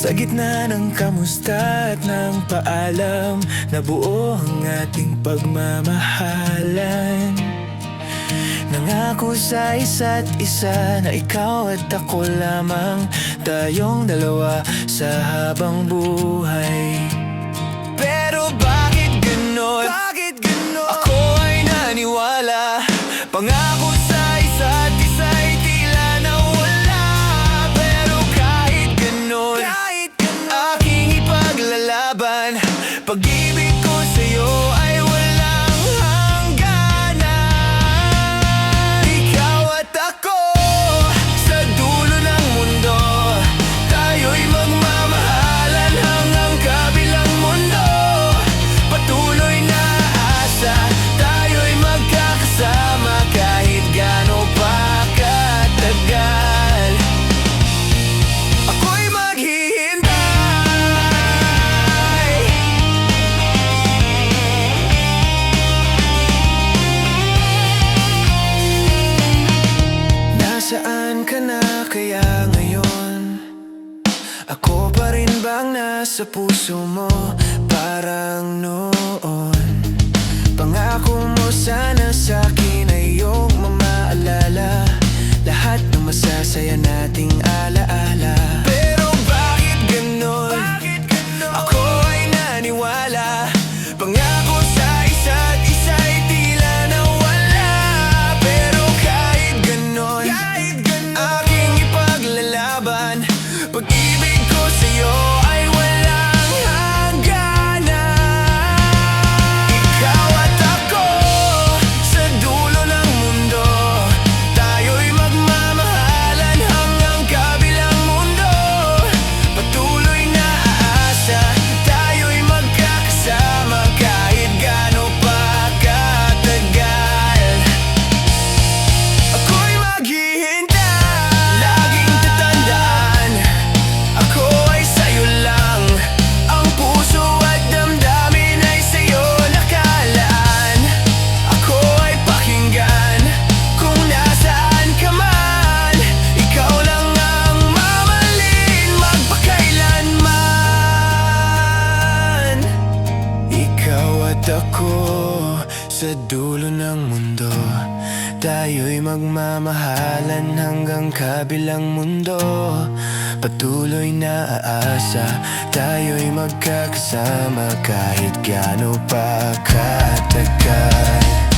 Sa gitna ng kamusta at ng paalam, nabuo ang ating pagmamahalan. Nangako sa isa't isa na ikaw at ako lamang, tayong dalawa sa habang buhay. Pero bakit ganon? Ako ay naniwala, pangako sa isa't isa'y tila nawala. Pero kahit ganon, aking ipaglalaban. Pag-ibig ko sa'yo ay walang hangganan. Ikaw at ako sa dulo ng mundo, tayo'y magmamahalan hanggang kabilang mundo. Patuloy na asa, tayo'y magkakasama kahit gaano pa katagal. Ako'y maghihintay. Nasaan ka na kaya ngayon? Ako pa rin bang nasa puso mo parang noon? Pangako mo sana sa'kin ay iyong mamaalala lahat ng masasaya nating alaala. Pero bakit ganon? Ako ay naniwala, pangako sa isa't isa'y tila nawala. Pero kahit ganon, aking ipaglalaban. Pag-ibig ko sa'yo ay walang hangganan. Ikaw at ako sa dulo ng mundo, tayo'y magmamahalan hanggang kabilang mundo. Patuloy na aasa, tayo'y magkakasama kahit gaano pa katagal. Ako'y maghihintay. Laging tatandaan, ako ay sa'yo lang. Ang puso at damdamin ay sa'yo nakalaan. Ako ay pakinggan kung nasaan ka man. Ikaw lang ang mamahalin magpakailanman. Ikaw at ako sa dulo ng mundo, tayo'y magmamahalan hanggang kabilang mundo. Patuloy na aasa, tayo'y magkakasama kahit gaano pa katagal.